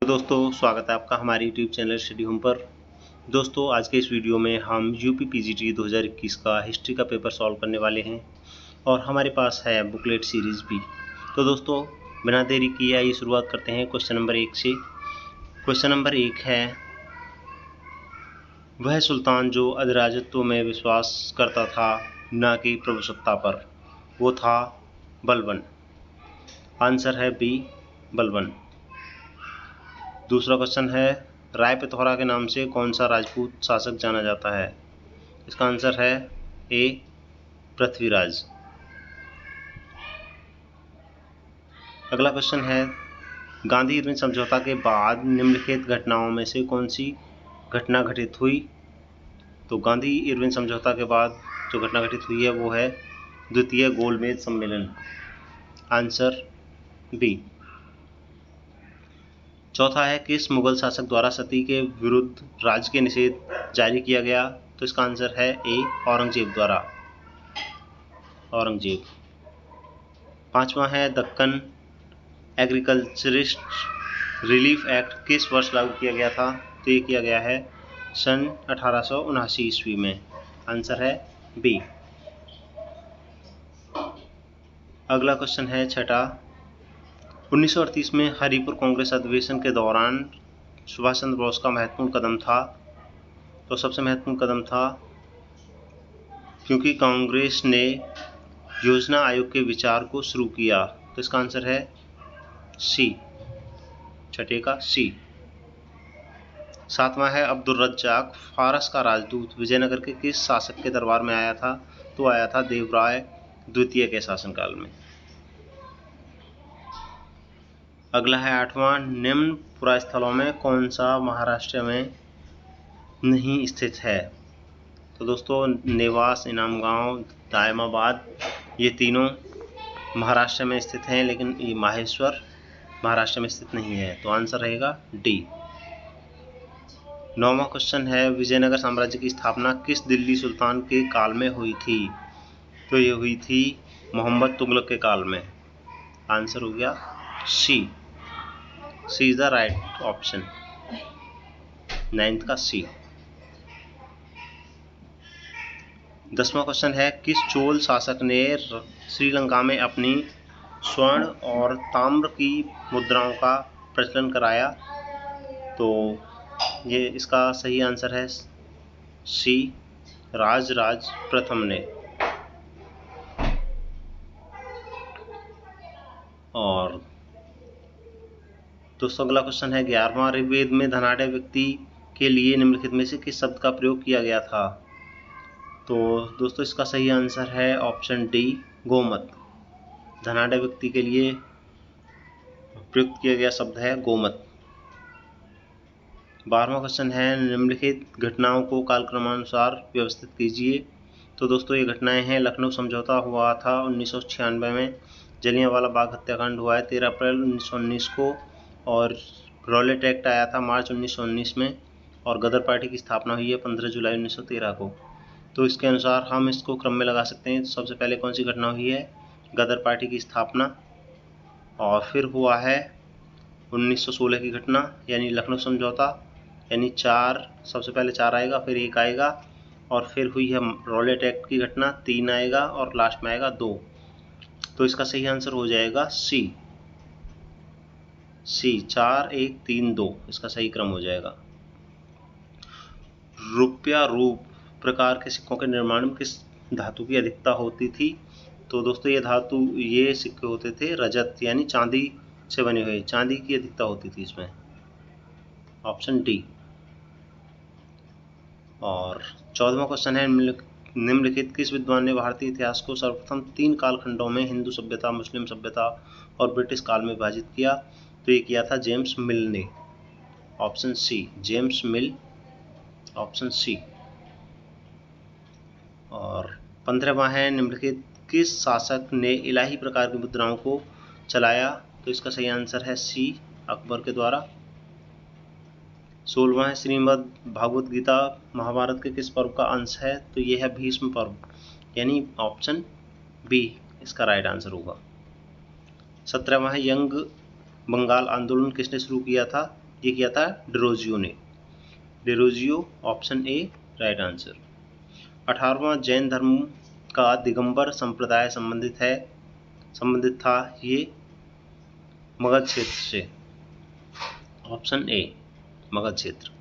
तो दोस्तों स्वागत है आपका हमारे YouTube चैनल स्टडी होम पर। दोस्तों आज के इस वीडियो में हम यूपी पीजीटी 2021 का हिस्ट्री का पेपर सॉल्व करने वाले हैं और हमारे पास है बुकलेट सीरीज़ भी। तो दोस्तों बिना देरी किए आइए शुरुआत करते हैं क्वेश्चन नंबर 1 से। क्वेश्चन नंबर 1 है, वह सुल्तान जो अधिराजत्व में विश्वास करता था न कि प्रभुसत्ता पर, वो था बलबन। आंसर है बी बलबन। दूसरा क्वेश्चन है, राय पिथौरा के नाम से कौन सा राजपूत शासक जाना जाता है? इसका आंसर है ए पृथ्वीराज। अगला क्वेश्चन है, गांधी इरविन समझौता के बाद निम्नलिखित घटनाओं में से कौन सी घटना घटित हुई? तो गांधी इरविन समझौता के बाद जो घटना घटित हुई है वो है द्वितीय गोलमेज सम्मेलन। Answer B. चौथा है, किस मुगल शासक द्वारा सती के विरुद्ध राज्य निषेध जारी किया गया? तो इसका आंसर है ए औरंगजेब द्वारा। औरंगजेब। पांचवा है, दक्कन एग्रीकल्चरिस्ट रिलीफ एक्ट किस वर्ष लागू किया गया था? तो ये किया गया है सन 1879 ईस्वी में। आंसर है बी। अगला क्वेश्चन है छठा, 1938 में हरिपुर कांग्रेस अधिवेशन के दौरान सुभाष चंद्र बोस का महत्वपूर्ण कदम था। तो सबसे महत्वपूर्ण कदम था क्योंकि कांग्रेस ने योजना आयोग के विचार को शुरू किया। तो इसका आंसर है सी, छठे का सी। सातवां है, अब्दुल रज्जाक फारस का राजदूत विजयनगर के किस शासक के दरबार में आया था? तो आया था देवराय द्वितीय के शासनकाल में। अगला है आठवां, निम्न पुरास्थलों में कौन सा महाराष्ट्र में नहीं स्थित है? तो दोस्तों नेवास, इनामगांव, दायमाबाद ये तीनों महाराष्ट्र में स्थित हैं, लेकिन ये माहेश्वर महाराष्ट्र में स्थित नहीं है। तो आंसर रहेगा डी। नौवां क्वेश्चन है, विजयनगर साम्राज्य की स्थापना किस दिल्ली सुल्तान के काल में हुई थी? तो ये हुई थी मोहम्मद तुगलक के काल में। आंसर हो गया C. C is the right option, ninth का सी। 10वां क्वेश्चन है, किस चोल शासक ने श्रीलंका में अपनी स्वर्ण और ताम्र की मुद्राओं का प्रचलन कराया? तो ये इसका सही आंसर है सी, राजराज प्रथम ने। और दोस्तों अगला क्वेश्चन है 11वां, ऋग्वेद में धनाढ़ व्यक्ति के लिए निम्नलिखित में से किस शब्द का प्रयोग किया गया था? तो दोस्तों इसका सही आंसर है ऑप्शन डी, गोमत। धनाढ़ व्यक्ति के लिए प्रयुक्त किया गया शब्द है गोमत। 12वां क्वेश्चन है, निम्नलिखित घटनाओं को कालक्रमानुसार व्यवस्थित कीजिए। तो दोस्तों ये घटनाएं हैं, लखनऊ समझौता हुआ था 1996 में, जलियांवाला बाग हत्याकांड हुआ है 13 अप्रैल 1919 को, और रॉलेट एक्ट आया था मार्च 1919 में, और गदर पार्टी की स्थापना हुई है 15 जुलाई 1913 को। तो इसके अनुसार हम इसको क्रम में लगा सकते हैं। तो सबसे पहले कौन सी घटना हुई है? गदर पार्टी की स्थापना। और फिर हुआ है 1916 की घटना यानी लखनऊ समझौता, यानी 4, सबसे पहले 4 आएगा, फिर 1 आएगा, और फिर हुई है रॉलेट एक्ट की घटना, 3 आएगा, और लास्ट में आएगा 2। तो इसका सही आंसर हो जाएगा सी। 4, 1, 3, 2 इसका सही क्रम हो जाएगा। रुपया रूप प्रकार के सिक्कों के निर्माण में किस धातु की अधिकता होती थी? तो दोस्तों ये सिक्के होते थे रजत यानी चांदी से बने हुए, चांदी की अधिकता होती थी इसमें। Option D. और 14वां क्वेश्चन है, निम्नलिखित किस विद्वान ने भारतीय इतिहास को सर्वप्रथम 3 कालखंडों में हिंदू सभ्यता, मुस्लिम सभ्यता और ब्रिटिश काल में विभाजित किया? तो ये किया था जेम्स मिल ने। Option C, James Mill, option C. और 15वां है, निम्नलिखित किस शासक ने इलाही प्रकार की मुद्राओं को चलाया? तो इसका सही आंसर है सी, अकबर के द्वारा। 16वां है, श्रीमद् भागवत गीता महाभारत के किस पर्व का अंश है? तो यह है भीष्म पर्व, यानी ऑप्शन बी इसका राइट आंसर होगा। 17वां है, यंग बंगाल आंदोलन किसने शुरू किया था? ये किया था डेरोजियो ने, Derozio, option A right answer. 18वां जैन धर्म का दिगंबर संप्रदाय संबंधित था ये मगध क्षेत्र से, ऑप्शन ए मगध क्षेत्र।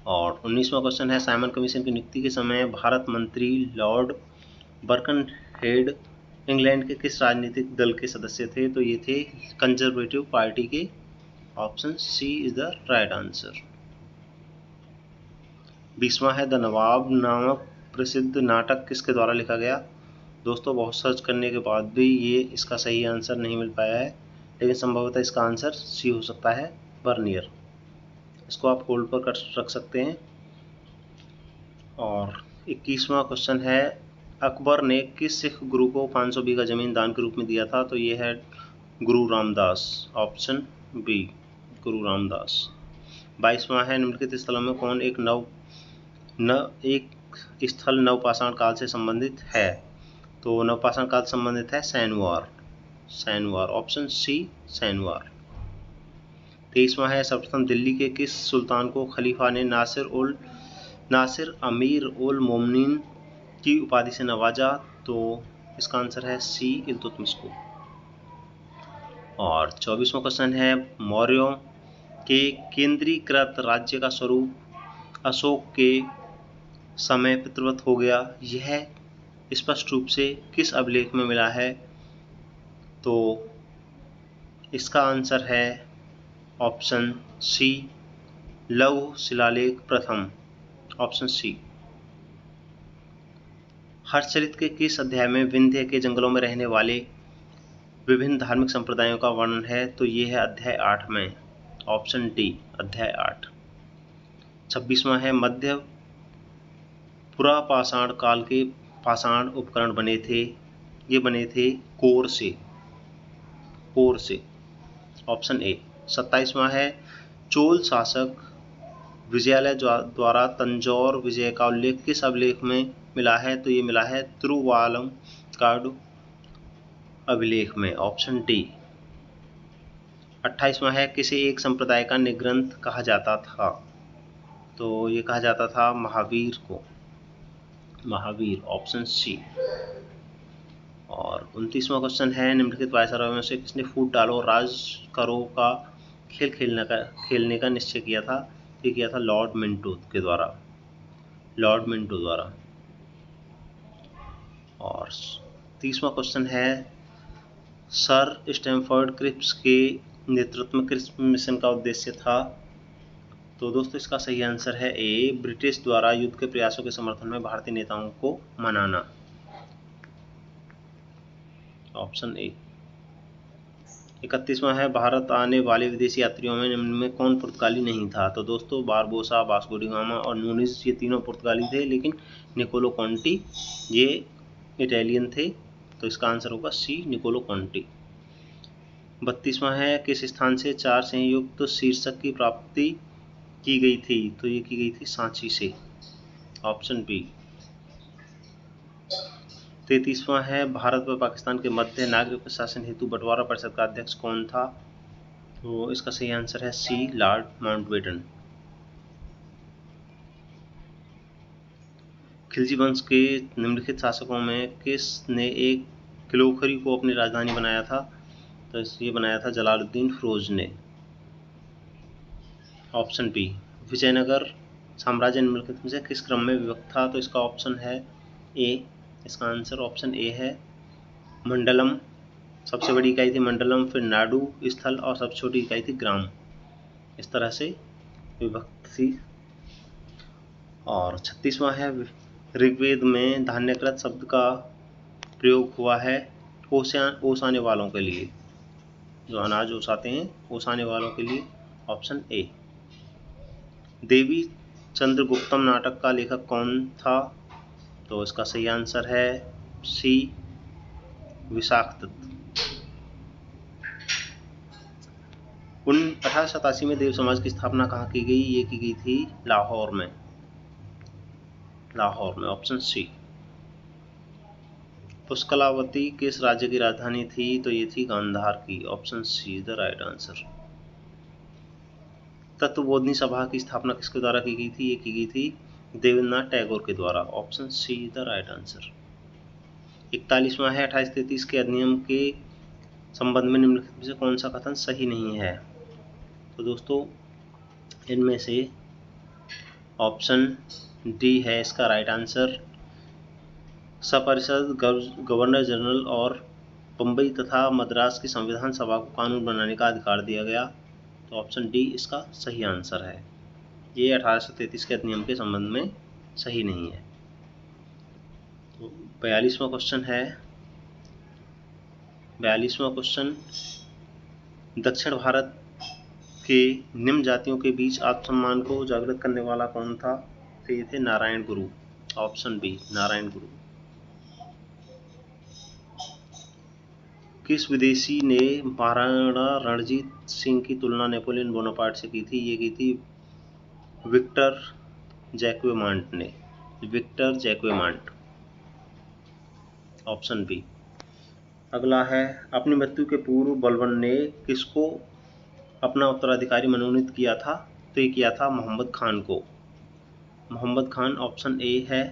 और 19वां क्वेश्चन है, साइमन कमीशन की नियुक्ति के समय भारत मंत्री लॉर्ड बर्कनहेड इंग्लैंड के किस राजनीतिक दल के सदस्य थे? तो ये थे कंजर्वेटिव पार्टी के, option C is the right answer. 20वां है, द नवाब नामक प्रसिद्ध नाटक किसके द्वारा लिखा गया? दोस्तों बहुत सर्च करने के बाद भी ये इसका सही आंसर नहीं मिल पाया है, लेकिन संभवतः इसका आंसर सी हो सकता है, बर्नियर। इसको आप होल्ड पर रख सकते हैं। और 21वां क्वेश्चन है, अकबर ने किस सिख गुरु को 500 बीघा जमीन दान के रूप में दिया था? तो ये है गुरु रामदास, ऑप्शन बी गुरु रामदास। 22वां है, निम्नलिखित स्थलों में कौन एक स्थल नवपाषाण काल से संबंधित है? तो नवपाषाण काल से संबंधित है सैनवार, ऑप्शन सी सैनवार। 23वां है, सर्वप्रथम दिल्ली के किस सुल्तान को खलीफा ने नासिर अमीर उल मोमिनीन की उपाधि से नवाजा? तो इसका आंसर है सी इल्तुतमिश को। और 24वां क्वेश्चन है, मौर्यों के केंद्रीकृत राज्य का स्वरूप अशोक के समय पितृवत हो गया, यह स्पष्ट रूप से किस अभिलेख में मिला है? तो इसका आंसर है ऑप्शन सी लौह शिलालेख प्रथम, ऑप्शन सी। हर्षचरित के किस अध्याय में विंध्य के जंगलों में रहने वाले विभिन्न धार्मिक संप्रदायों का वर्णन है? तो ये है अध्याय 8 में, ऑप्शन डी अध्याय 8। 26वां है, मध्य पुरापाषाण काल के पाषाण उपकरण बने थे कोर से, ऑप्शन ए। 27वां है, चोल शासक विजयालय द्वारा तंजौर विजय का उल्लेख किस अभिलेख में मिला है? तो ये मिला है तिरुवालंकाडु अभिलेख में, ऑप्शन डी। 28वां है, किसे एक संप्रदाय का निग्रंथ कहा जाता था? तो ये कहा जाता था महावीर को, ऑप्शन सी। और 29वां क्वेश्चन है, निम्नलिखित वायसराय में से किसने फूट डालो राज करो का खेल खेलने का निश्चय किया था? ये किया था लॉर्ड मिंटो द्वारा। और 30वां क्वेश्चन है, सर स्टैमफोर्ड क्रिप्स के नेतृत्व में किस मिशन का उद्देश्य था? तो दोस्तों इसका सही आंसर है ए, ब्रिटिश द्वारा युद्ध के प्रयासों के समर्थन में भारतीय नेताओं को मनाना, ऑप्शन ए। 31वां है, भारत आने वाले विदेशी यात्रियों में निम्न में कौन पुर्तगाली नहीं था? तो दोस्तों बारबोसा, वास्को डी गामा और नूनिज ये तीनों पुर्तगाली थे, लेकिन निकोलो कॉन्टी ये इटालियन थे। तो इसका आंसर होगा सी निकोलो कॉन्टी। 32वां है, किस स्थान से 4 से युक्त शीर्षक की प्राप्ति की गई थी? तो ये की गई थी सांची से, ऑप्शन बी। 33वां है, भारत व पाकिस्तान के मध्य नागरिक प्रशासन हेतु बंटवारा परिषद का अध्यक्ष कौन था? तो इसका सही आंसर है सी लॉर्ड माउंटबेटन। खिलजी वंश के निम्नलिखित शासकों में किस ने एक किलोखरी को अपनी राजधानी बनाया था? तो ये बनाया था जलालुद्दीन फिरोज ने, ऑप्शन बी। विजयनगर साम्राज्य निम्नलिखित में से किस क्रम में विभक्त था? तो इसका ऑप्शन है ए, इसका आंसर ऑप्शन ए है मंडलम। सबसे बड़ी इकाई थी मंडलम, फिर नाडु स्थल और सबसे छोटी इकाई थी ग्राम, इस तरह से विभक्त थी। और 36वां है, ऋग्वेद में धान्यकृत शब्द का प्रयोग हुआ है ओसाने वालों के लिए, जो अनाज ओसाते हैं ओसाने वालों के लिए, ऑप्शन ए। देवी चंद्रगुप्तम नाटक का लेखक कौन था? तो इसका सही आंसर है सी विशाखदत्त। 1887 में देव समाज की स्थापना कहाँ की गई? ये की गई थी लाहौर में, ऑप्शन सी। पुष्कलावती किस राज्य की राजधानी थी? तो ये थी गांधार की, option C the right answer. Tattvabodhini सभा की स्थापना किसके द्वारा की गई थी? ये की गई थी देवेंद्रनाथ टैगोर के द्वारा। Option C the right answer. 41वां है 2833 के अधिनियम के संबंध में निम्नलिखित में से कौन सा कथन सही नहीं है? तो दोस्तों इनमें से ऑप्शन डी है इसका राइट आंसर। सपरिषद गवर्नर जनरल और बम्बई तथा मद्रास की संविधान सभा को कानून बनाने का अधिकार दिया गया। तो ऑप्शन डी इसका सही आंसर है। ये 1833 के अधिनियम के संबंध में सही नहीं है। तो 42वां क्वेश्चन है। 42वां क्वेश्चन, दक्षिण भारत के निम्न जातियों के बीच आत्मसम्मान को जागृत करने वाला कौन था? तो ये थे नारायण गुरु। ऑप्शन बी नारायण गुरु। किस विदेशी ने महाराणा रणजीत सिंह की तुलना नेपोलियन बोनापार्ट से की थी? ये की थी विक्टर जैक्वेमांट ने। Victor Jacquemont. Option B. अगला है, अपनी मृत्यु के पूर्व बलबन ने किसको अपना उत्तराधिकारी मनोनीत किया था? तो ये किया था मोहम्मद खान को। मोहम्मद खान ऑप्शन ए है।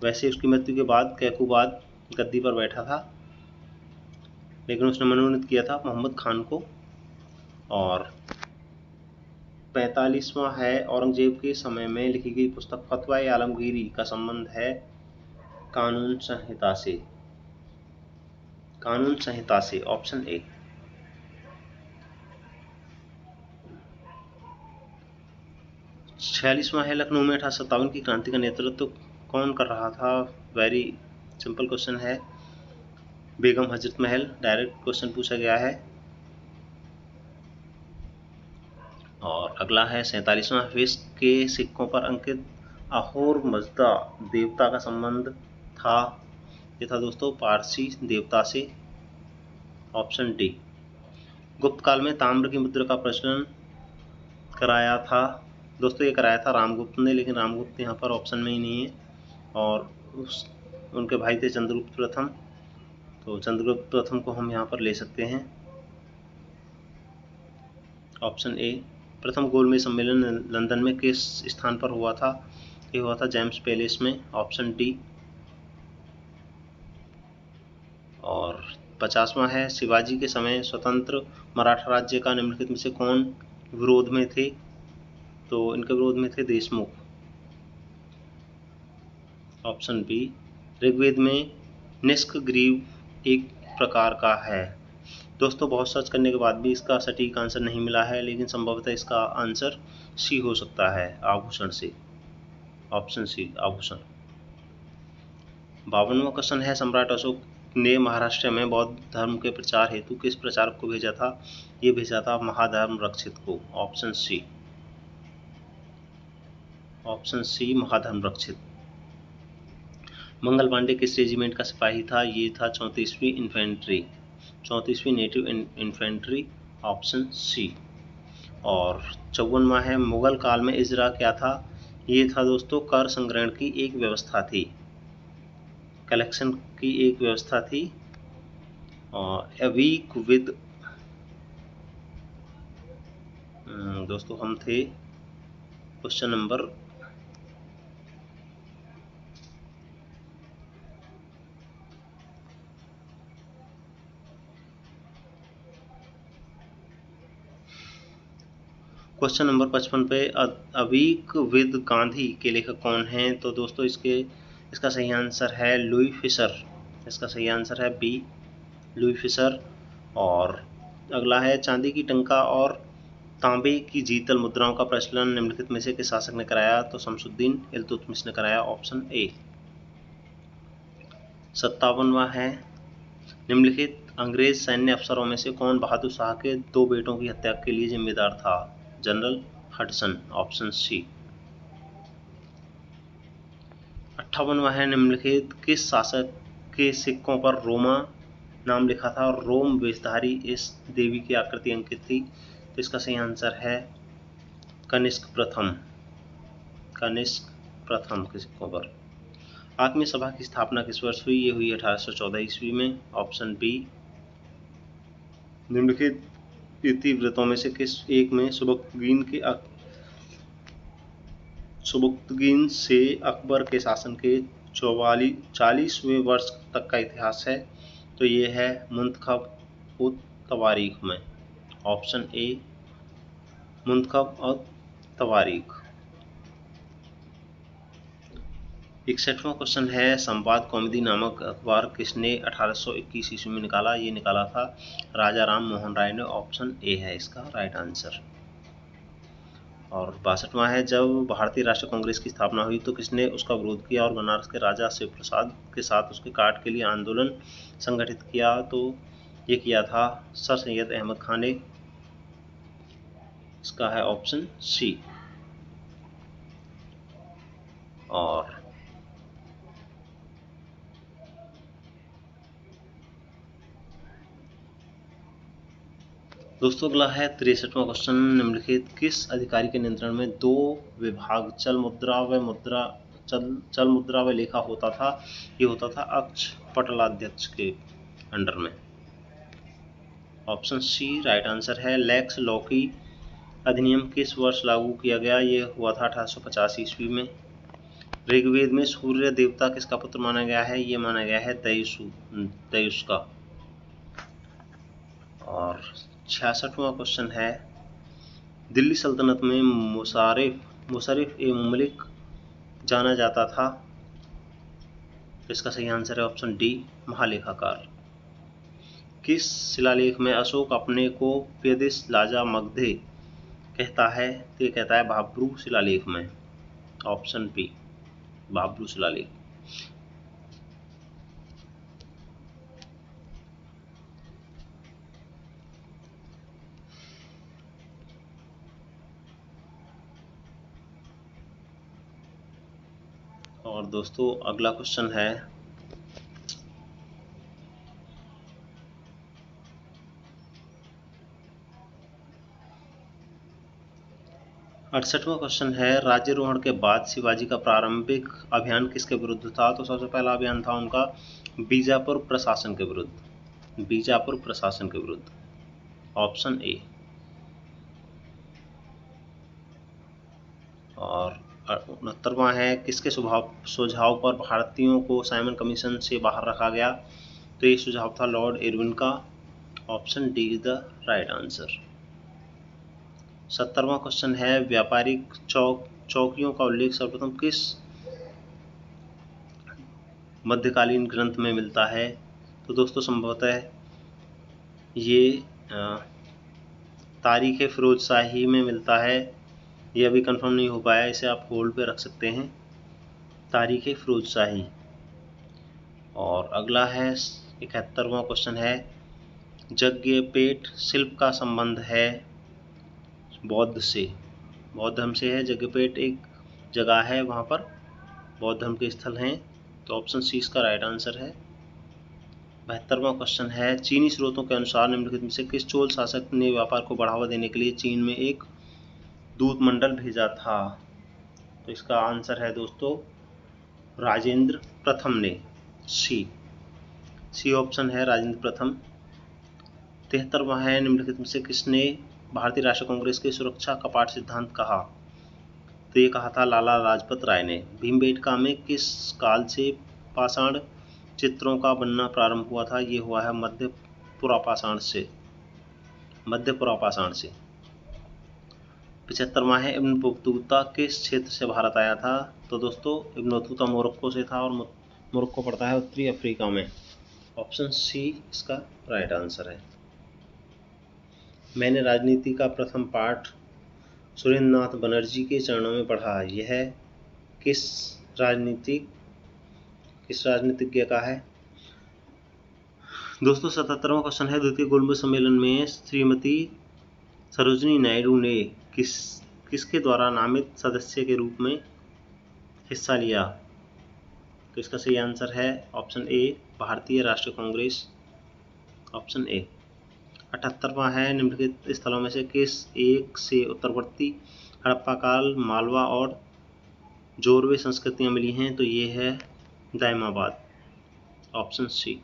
वैसे उसकी मृत्यु के बाद कैकूबाद गद्दी पर बैठा था, लेकिन उसने मनोनीत किया था मोहम्मद खान को। और 45वां है, औरंगजेब के समय में लिखी गई पुस्तक फतवा आलमगीरी का संबंध है कानून संहिता से। कानून संहिता से। Option A. 46वां है, लखनऊ में 1857 की क्रांति का नेतृत्व कौन कर रहा था? वेरी सिंपल क्वेश्चन है, बेगम हजरत महल। डायरेक्ट क्वेश्चन पूछा गया है। और अगला है 47वां, विश्व के सिक्कों पर अंकित अहोर मजदा देवता का संबंध था? ये था दोस्तों पारसी देवता से। Option D. गुप्त काल में ताम्र की मुद्रा का प्रचलन कराया था? दोस्तों ये कराया था रामगुप्त ने, लेकिन रामगुप्त यहाँ पर ऑप्शन में ही नहीं है। और उनके भाई थे चंद्रगुप्त प्रथम। तो चंद्रगुप्त प्रथम को हम यहाँ पर ले सकते हैं। Option A. प्रथम गोलमेज सम्मेलन लंदन में किस स्थान पर हुआ था? ये हुआ था जेम्स पैलेस में। Option D. और 50वां है, शिवाजी के समय स्वतंत्र मराठा राज्य का निम्नलिखित में से कौन विरोध में थे? तो इनके विरोध में थे देशमुख। Option B. ऋग्वेद में निष्क ग्रीव एक प्रकार का है। दोस्तों बहुत सर्च करने के बाद भी इसका सटीक आंसर नहीं मिला है, लेकिन संभवतः इसका आंसर सी हो सकता है, आभूषण से। ऑप्शन सी आभूषण। 52वां क्वेश्चन है, सम्राट अशोक ने महाराष्ट्र में बौद्ध धर्म के प्रचार हेतु किस प्रचारक को भेजा था? ये भेजा था महाधर्म रक्षित को। Option C. Option C Mahadharma Rakshita. Mangal Pandey किस रेजिमेंट का सिपाही था? ये था 34वीं इन्फेंट्री। 34वीं नेटिव इन्फेंट्री। Option C. और 54वां है, मुगल काल में इजरा क्या था? ये था दोस्तों कर संग्रहण की एक व्यवस्था थी, कलेक्शन की एक व्यवस्था थी। और ए वीक विद दोस्तों हम थे क्वेश्चन नंबर 55 पे। अ वीक विद गांधी के लेखक कौन हैं? तो दोस्तों इसका सही आंसर है लुई फिशर। इसका सही आंसर है बी, लुई फिशर। और अगला है, चांदी की टंका और तांबे की जीतल मुद्राओं का प्रचलन निम्नलिखित में से किस शासक ने कराया? तो शमसुद्दीन इल्तुतमिश ने कराया। Option A. 57वां है, निम्नलिखित अंग्रेज सैन्य अफसरों में से कौन बहादुर शाह के 2 बेटों की हत्या के लिए जिम्मेदार था? General Hudson. Option C. 58वां है, निम्नलिखित किस शासक के सिक्कों पर रोमा नाम लिखा था और रोम वेशधारी इस देवी की आकृति अंकित थी? तो इसका सही आंसर है कनिष्क प्रथम। कनिष्क प्रथम के सिक्कों पर। आत्मीय सभा की स्थापना किस वर्ष हुई? ये हुई 1814 ईस्वी में। Option B. निम्नलिखित इतिवृत्तों में से किस एक में सुबुक्तगीन से अकबर के शासन के 40वें वर्ष तक का इतिहास है? तो ये है मुंतखब उत तवारीख में। ऑप्शन ए मुंतखब उत तवारीख। 61वां क्वेश्चन है, संवाद कौमुदी नामक अखबार किसने 1821 ईस्वी में निकाला? ये निकाला था राजा राम मोहन राय ने। ऑप्शन ए है इसका राइट आंसर। और 62वां है, जब भारतीय राष्ट्रीय कांग्रेस की स्थापना हुई तो किसने उसका विरोध किया और बनारस के राजा शिवप्रसाद के साथ उसके काट के लिए आंदोलन संगठित किया? तो ये किया था सर सैयद अहमद खान ने। इसका है ऑप्शन सी। और दोस्तों अगला है 63वां क्वेश्चन, निम्नलिखित किस अधिकारी के नियंत्रण में 2 विभाग चल मुद्रा व लेखा होता था? ये होता था अक्ष पटलाध्यक्ष के अंडर में। ऑप्शन सी राइट आंसर है। लेक्स लॉकी अधिनियम किस वर्ष लागू किया गया? ये हुआ था 1850 ईस्वी में। ऋग्वेद में सूर्य देवता किसका पुत्र माना गया है? ये माना गया है दयुस का। और 66वां क्वेश्चन है, दिल्ली सल्तनत में मुशर्रिफ ए मुमलिक जाना जाता था? इसका सही आंसर है ऑप्शन डी महालेखाकार। किस शिलालेख में अशोक अपने को प्यदिश लाजा मगधे कहता है? तो ये कहता है भाब्रू शिलालेख में। ऑप्शन बी भाब्रू शिलालेख। और दोस्तों अगला क्वेश्चन है, 68वां क्वेश्चन है, राज्यारोहण के बाद शिवाजी का प्रारंभिक अभियान किसके विरुद्ध था? तो सबसे पहला अभियान था उनका बीजापुर प्रशासन के विरुद्ध। बीजापुर प्रशासन के विरुद्ध। Option A. और 69वां है, किसके सुझाव पर भारतीयों को साइमन कमीशन से बाहर रखा गया? तो ये सुझाव था लॉर्ड इरविन का। Option D is the right answer. 70वां क्वेश्चन है, व्यापारिक चौकियों का उल्लेख सर्वप्रथम किस मध्यकालीन ग्रंथ में मिलता है? तो दोस्तों संभवतः ये तारीख फिरोज शाही में मिलता है। ये अभी कंफर्म नहीं हो पाया, इसे आप होल्ड पे रख सकते हैं। तारीख फिरोज शाही। और अगला है 71वां क्वेश्चन है, यज्ञपेट शिल्प का संबंध है बौद्ध से। बौद्ध धर्म से है। यज्ञपेट एक जगह है, वहाँ पर बौद्ध धर्म के स्थल हैं। तो ऑप्शन सी इसका राइट आंसर है। 72वां क्वेश्चन है, चीनी स्रोतों के अनुसार निम्नलिखित में से किस चोल शासक ने व्यापार को बढ़ावा देने के लिए चीन में एक दूत मंडल भेजा था? तो इसका आंसर है दोस्तों राजेंद्र प्रथम ने। सी ऑप्शन है राजेंद्र प्रथम। 73वां है, निम्नलिखित में से किसने भारतीय राष्ट्रीय कांग्रेस के सुरक्षा कपाट सिद्धांत कहा? तो ये कहा था लाला लाजपत राय ने। भीमबेटका में किस काल से पाषाण चित्रों का बनना प्रारंभ हुआ था? ये हुआ है मध्य पुरापाषाण से। 75वां है, इब्न बतूता किस क्षेत्र से भारत आया था? तो दोस्तों इब्न बतूता मोरक्को से था और मोरक्को पड़ता है उत्तरी अफ्रीका में। ऑप्शन सी इसका राइट आंसर है। मैंने राजनीति का प्रथम पाठ सुरेंद्रनाथ बनर्जी के चरणों में पढ़ा। यह किस राजनीतिज्ञ का है? दोस्तों 77वां क्वेश्चन है, द्वितीय गोलमेज सम्मेलन में श्रीमती सरोजिनी नायडू ने किसके द्वारा नामित सदस्य के रूप में हिस्सा लिया? तो इसका सही आंसर है ऑप्शन ए भारतीय राष्ट्रीय कांग्रेस। Option A. 78वां है, निम्नलिखित स्थलों में से किस एक से उत्तरवर्ती हड़प्पा काल, मालवा और जोरवे संस्कृतियां मिली हैं? तो ये है दायमाबाद। Option C.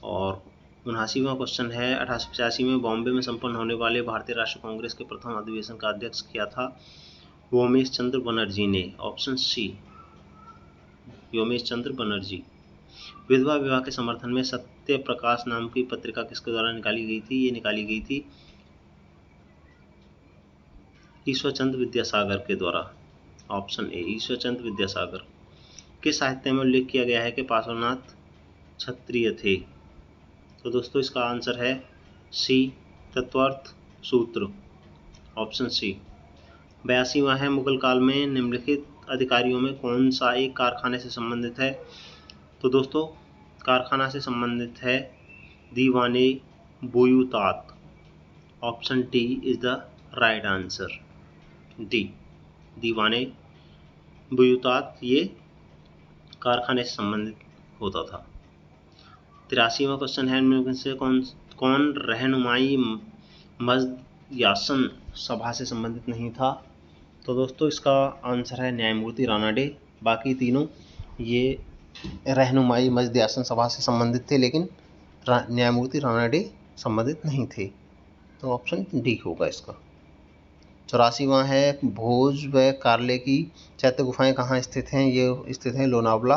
और 79वां क्वेश्चन है 1885 में बॉम्बे में संपन्न होने वाले भारतीय राष्ट्रीय कांग्रेस के प्रथम अधिवेशन का अध्यक्ष किया था? उमेश चंद्र बनर्जी ने। ऑप्शन सी, उमेश चंद्र बनर्जी। विधवा विवाह के समर्थन में सत्य प्रकाश नाम की पत्रिका किसके द्वारा निकाली गई थी? ये निकाली गई थी ईश्वरचंद्र विद्यासागर के द्वारा। Option A, Ishwar Chandra Vidyasagar. किस साहित्य में उल्लेख किया गया है कि पार्श्वनाथ क्षत्रिय थे? तो दोस्तों इसका आंसर है सी, तत्वार्थ सूत्र। Option C. 82वां है मुगल काल में निम्नलिखित अधिकारियों में कौन सा एक कारखाने से संबंधित है? तो दोस्तों कारखाना से संबंधित है Diwane Buyutat. Option D is the right answer. D, Diwane Buyutat ये कारखाने से संबंधित होता था। 83वां क्वेश्चन है इनमें से कौन रहनुमाई मजयासन सभा से संबंधित नहीं था? तो दोस्तों इसका आंसर है न्यायमूर्ति रानाडे। बाकी तीनों ये रहनुमाई मजयासन सभा से संबंधित थे, लेकिन न्यायमूर्ति रानाडे संबंधित नहीं थे। तो ऑप्शन डी होगा इसका। 84वां है भोज व कार्ले की चैत्य गुफाएं कहाँ स्थित हैं? ये स्थित हैं लोनावला,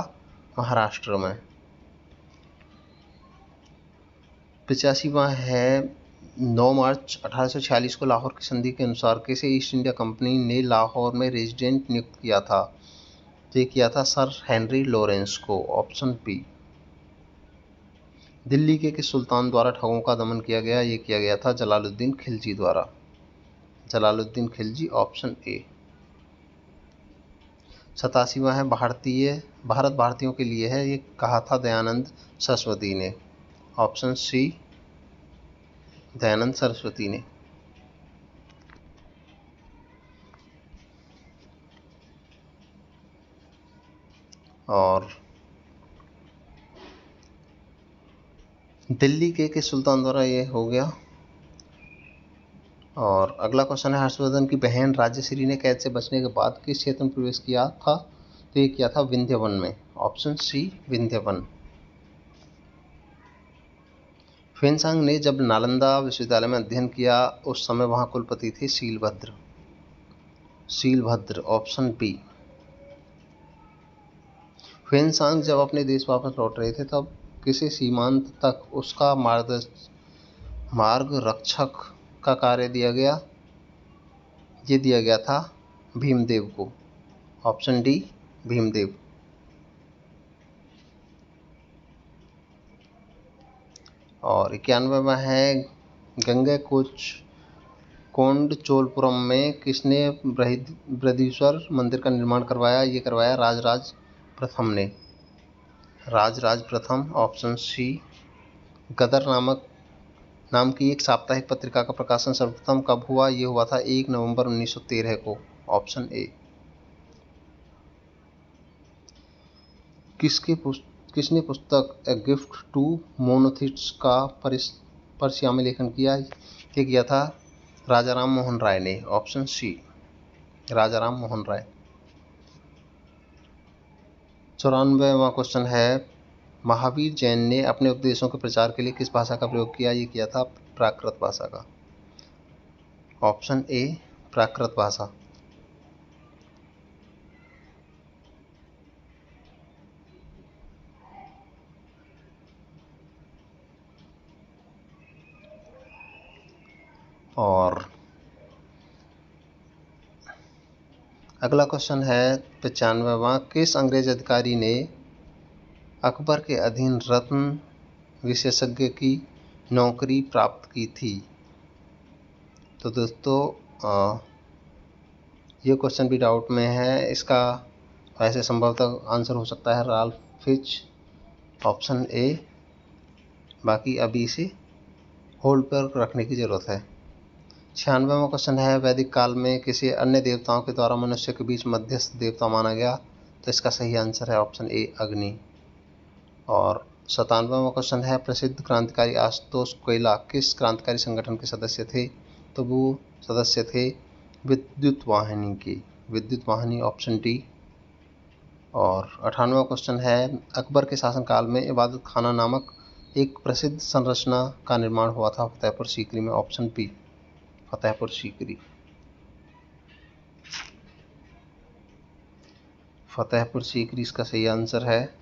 महाराष्ट्र में। 85वां है 9 मार्च 1846 को लाहौर की संधि के अनुसार किसे ईस्ट इंडिया कंपनी ने लाहौर में रेजिडेंट नियुक्त किया था? तो ये किया था सर हेनरी लॉरेंस को। Option B. दिल्ली के किस सुल्तान द्वारा ठगों का दमन किया गया? ये किया गया था जलालुद्दीन खिलजी द्वारा। जलालुद्दीन खिलजी। Option A. 87वां है भारत भारतीयों के लिए है, ये कहा था दयानंद सरस्वती ने। ऑप्शन सी, दयानंद सरस्वती ने। और दिल्ली के किस सुल्तान द्वारा ये हो गया? और अगला क्वेश्चन है हर्षवर्धन की बहन राजश्री ने कैद से बचने के बाद किस क्षेत्र में प्रवेश किया था? तो ये किया था विंध्यवन में। Option C, विंध्यवन। ह्वेनसांग ने जब नालंदा विश्वविद्यालय में अध्ययन किया उस समय वहां कुलपति थे Shilabhadra. Shilabhadra. Option B. Hiuen Tsang जब अपने देश वापस लौट रहे थे तब किसी सीमांत तक उसका मार्ग रक्षक का कार्य दिया गया? ये दिया गया था भीमदेव को। Option D, Bhimdev. और 91वां है कोंडचोलपुरम में किसने बृहदीश्वर मंदिर का निर्माण करवाया? ये करवाया राजराज प्रथम ने। राजराज प्रथम। Option C. गदर नाम की एक साप्ताहिक पत्रिका का प्रकाशन सर्वप्रथम कब हुआ? ये हुआ था 1 नवंबर 1913 को। Option A. किसने पुस्तक ए गिफ्ट टू मोनोथिट्स का पर्सिया में लेखन किया? ये किया था राजा राम मोहन राय ने। ऑप्शन सी, राजा राम मोहन राय। 94वां क्वेश्चन है महावीर जैन ने अपने उपदेशों के प्रचार के लिए किस भाषा का प्रयोग किया? ये किया था प्राकृत भाषा का। ऑप्शन ए, प्राकृत भाषा। और अगला क्वेश्चन है 95वां किस अंग्रेज अधिकारी ने अकबर के अधीन रत्न विशेषज्ञ की नौकरी प्राप्त की थी? तो दोस्तों ये क्वेश्चन भी डाउट में है। इसका वैसे संभवतः आंसर हो सकता है राल्फ फिच। Option A. बाकी अभी इसे होल्ड पर रखने की जरूरत है। 96वां क्वेश्चन है वैदिक काल में किसी अन्य देवताओं के द्वारा मनुष्य के बीच मध्यस्थ देवता माना गया? तो इसका सही आंसर है ऑप्शन ए, अग्नि। और 97वां क्वेश्चन है प्रसिद्ध क्रांतिकारी आशुतोष कोयला किस क्रांतिकारी संगठन के सदस्य थे? तो वो सदस्य थे विद्युत वाहिनी की। विद्युत वाहिनी। Option D. और 98वां क्वेश्चन है अकबर के शासनकाल में इबादत खाना नामक एक प्रसिद्ध संरचना का निर्माण हुआ था फतेहपुर सीकरी में? Option B, Fatehpur Sikri. फतेहपुर सीकरी इसका सही आंसर है।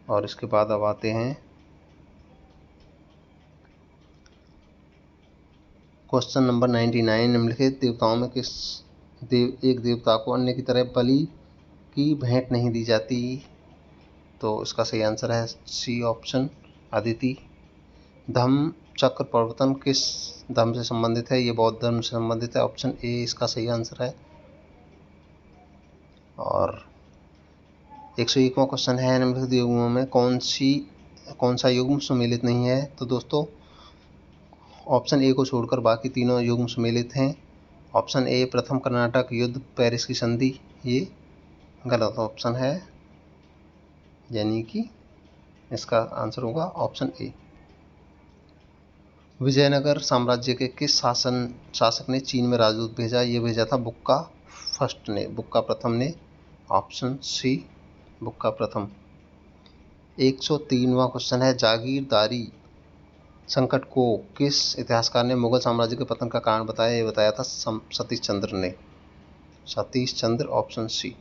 और इसके बाद अब आते हैं क्वेश्चन नंबर 99। निम्नलिखित देवताओं में किस एक देवता को अन्य की तरह बलि की भेंट नहीं दी जाती? तो इसका सही आंसर है सी ऑप्शन, अदिति। धम्म चक्र प्रवर्तन किस धर्म से संबंधित है? ये बौद्ध धर्म से संबंधित है। ऑप्शन ए इसका सही आंसर है। और 101वां क्वेश्चन है, निम्नलिखित युग्मों में कौन सा युग्म सुमेलित नहीं है? तो दोस्तों ऑप्शन ए को छोड़कर बाकी तीनों युग्म सुमेलित हैं। ऑप्शन ए प्रथम कर्नाटक युद्ध, पेरिस की संधि, ये गलत ऑप्शन है, यानी कि इसका आंसर होगा ऑप्शन ए। विजयनगर साम्राज्य के किस शासक ने चीन में राजदूत भेजा? ये भेजा था बुक्का प्रथम ने। ऑप्शन सी, बुक्का प्रथम। 103वां क्वेश्चन है, जागीरदारी संकट को किस इतिहासकार ने मुगल साम्राज्य के पतन का कारण बताया? ये बताया था सतीश चंद्र ने। Satish Chandra, option C.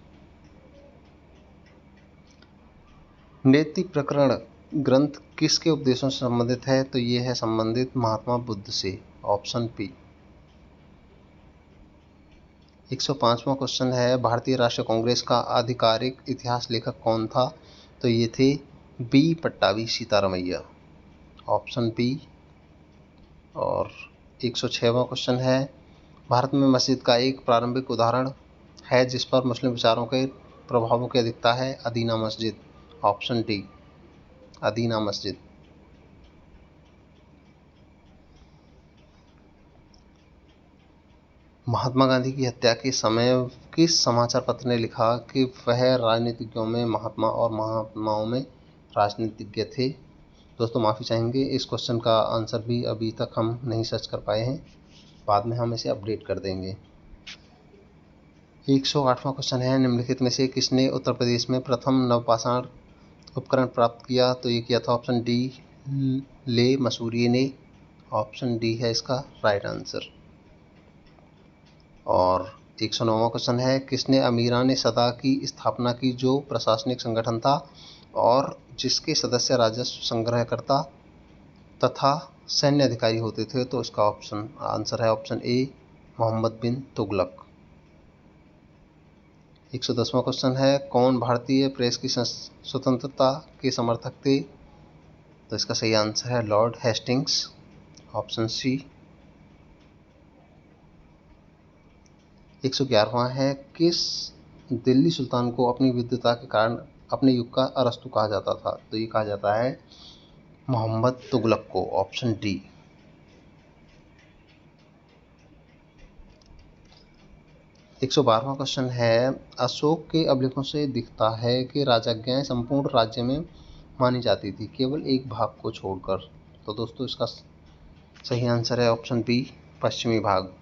नेति प्रकरण ग्रंथ किसके उपदेशों से संबंधित है? तो ये है संबंधित महात्मा बुद्ध से। Option B. 105वां क्वेश्चन है, भारतीय राष्ट्रीय कांग्रेस का आधिकारिक इतिहास लेखक कौन था? तो ये थे B Pattabhi Sitaramayya. Option B. और 106वां क्वेश्चन है, भारत में मस्जिद का एक प्रारंभिक उदाहरण है जिस पर मुस्लिम विचारों के प्रभावों की अधिकता है? अदीना मस्जिद। ऑप्शन डी, अदीना मस्जिद। महात्मा गांधी की हत्या के समय किस समाचार पत्र ने लिखा कि वह राजनीतिज्ञों में महात्मा और महात्माओं में राजनीतिज्ञ थे? दोस्तों माफ़ी चाहेंगे, इस क्वेश्चन का आंसर भी अभी तक हम नहीं सर्च कर पाए हैं, बाद में हम इसे अपडेट कर देंगे। 108वां क्वेश्चन है, निम्नलिखित में से किसने उत्तर प्रदेश में प्रथम नवपाषाण उपकरण प्राप्त किया? तो ये किया था ऑप्शन डी, ले मसूरिये ने। ऑप्शन डी है इसका राइट आंसर। और 109वां क्वेश्चन है, किसने अमीरान सदा की स्थापना की जो प्रशासनिक संगठन था और जिसके सदस्य राजस्व संग्रहकर्ता तथा सैन्य अधिकारी होते थे? तो इसका आंसर है ऑप्शन ए, मोहम्मद बिन तुगलक। 110वां क्वेश्चन है, कौन भारतीय प्रेस की स्वतंत्रता के समर्थक थे? तो इसका सही आंसर है लॉर्ड हेस्टिंग्स। Option C. 111वां है, किस दिल्ली सुल्तान को अपनी विद्वता के कारण अपने युग का अरस्तु कहा जाता था? तो ये कहा जाता है मोहम्मद तुगलक को। Option D. 112वां क्वेश्चन है, अशोक के अभिलेखों से दिखता है कि राजज्ञाएं संपूर्ण राज्य में मानी जाती थी, केवल एक भाग को छोड़कर। तो दोस्तों इसका सही आंसर है ऑप्शन बी, पश्चिमी भाग।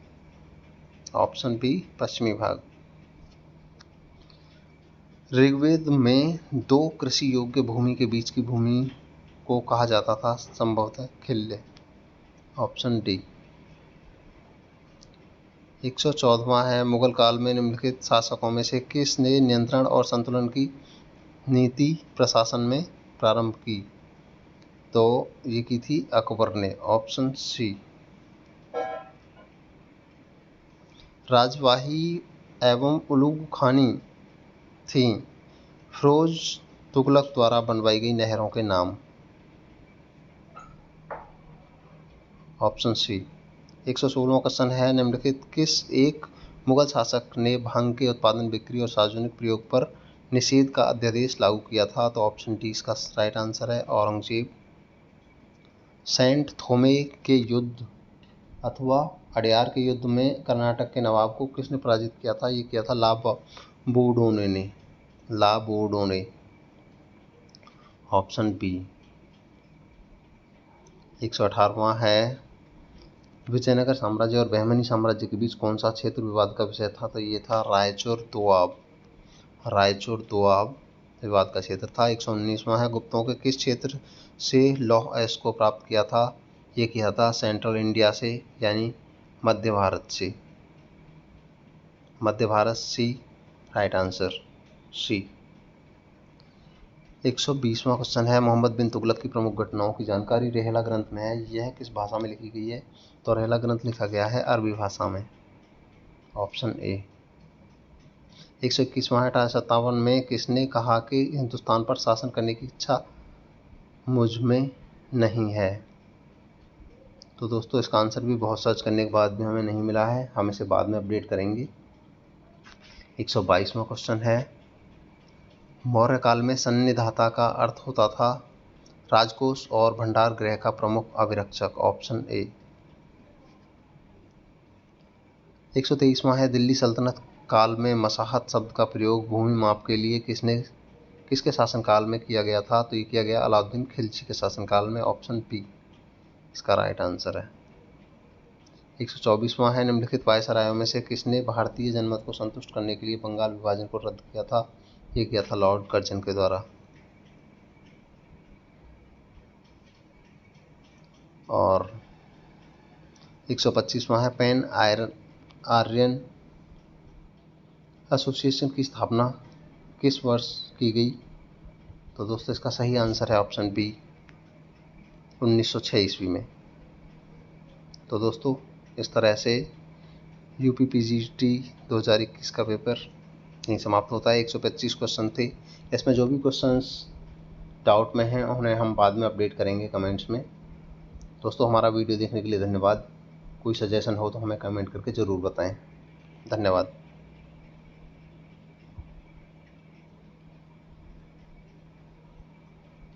ऑप्शन बी, पश्चिमी भाग। ऋग्वेद में 2 कृषि योग्य भूमि के बीच की भूमि को कहा जाता था संभवतः खिल्ले। Option D. 114वां है, मुगल काल में निम्नलिखित शासकों में से किस ने नियंत्रण और संतुलन की नीति प्रशासन में प्रारंभ की? तो ये की थी अकबर ने। ऑप्शन सी। राजवाही एवं उलूग खानी थी फिरोज तुगलक द्वारा बनवाई गई नहरों के नाम? Option C. 116वां क्वेश्चन है, निम्नलिखित किस एक मुगल शासक ने भांग के उत्पादन, बिक्री और सार्वजनिक प्रयोग पर निषेध का अध्यादेश लागू किया था? तो ऑप्शन डी इसका राइट आंसर है औरंगजेब। सेंट थोमे के युद्ध अथवा अडयार के युद्ध में कर्नाटक के नवाब को किसने पराजित किया था? ये किया था ला बोर्डोने ने। ला बोर्डोने। Option B. 118वां है, विजयनगर साम्राज्य और बहमनी साम्राज्य के बीच कौन सा क्षेत्र विवाद का विषय था? तो ये था रायचूर दोआब। रायचूर दोआब। विवाद का क्षेत्र था। 119वां है, गुप्तों के किस क्षेत्र से लौह अयस्क को प्राप्त किया था? ये किया था सेंट्रल इंडिया से, यानी मध्य भारत से। मध्य भारत, सी राइट आंसर, सी। 120वां क्वेश्चन है, मोहम्मद बिन तुगलक की प्रमुख घटनाओं की जानकारी रेहला ग्रंथ में है। यह किस भाषा में लिखी गई है? तो रेहला ग्रंथ लिखा गया है अरबी भाषा में, ऑप्शन ए। 121वां है, 1857 में किसने कहा कि हिंदुस्तान पर शासन करने की इच्छा मुझ में नहीं है? तो दोस्तों इसका आंसर भी बहुत सर्च करने के बाद भी हमें नहीं मिला है, हम इसे बाद में अपडेट करेंगे। 122वां क्वेश्चन है, मौर्य काल में सन्निधाता का अर्थ होता था राजकोष और भंडार गृह का प्रमुख अभिरक्षक, ऑप्शन ए। 123वां है, दिल्ली सल्तनत काल में मसाहत शब्द का प्रयोग भूमि माप के लिए किसके शासनकाल में किया गया था? तो ये किया गया अलाउद्दीन खिलजी के शासनकाल में, ऑप्शन बी इसका राइट आंसर है। 124वां है, निम्नलिखित वायसरायों में से किसने भारतीय जनमत को संतुष्ट करने के लिए बंगाल विभाजन को रद्द किया था? ये किया था लॉर्ड कर्जन के द्वारा। और 125वां है, पैन आर्यन एसोसिएशन की स्थापना किस वर्ष की गई? तो दोस्तों इसका सही आंसर है ऑप्शन बी, 1906 ईस्वी में। तो दोस्तों इस तरह से यूपीपीजीटी 2021 का पेपर यहीं समाप्त होता है। 125 क्वेश्चन थे, इसमें जो भी क्वेश्चंस डाउट में हैं उन्हें हम बाद में अपडेट करेंगे कमेंट्स में। दोस्तों हमारा वीडियो देखने के लिए धन्यवाद। कोई सजेशन हो तो हमें कमेंट करके ज़रूर बताएं। धन्यवाद।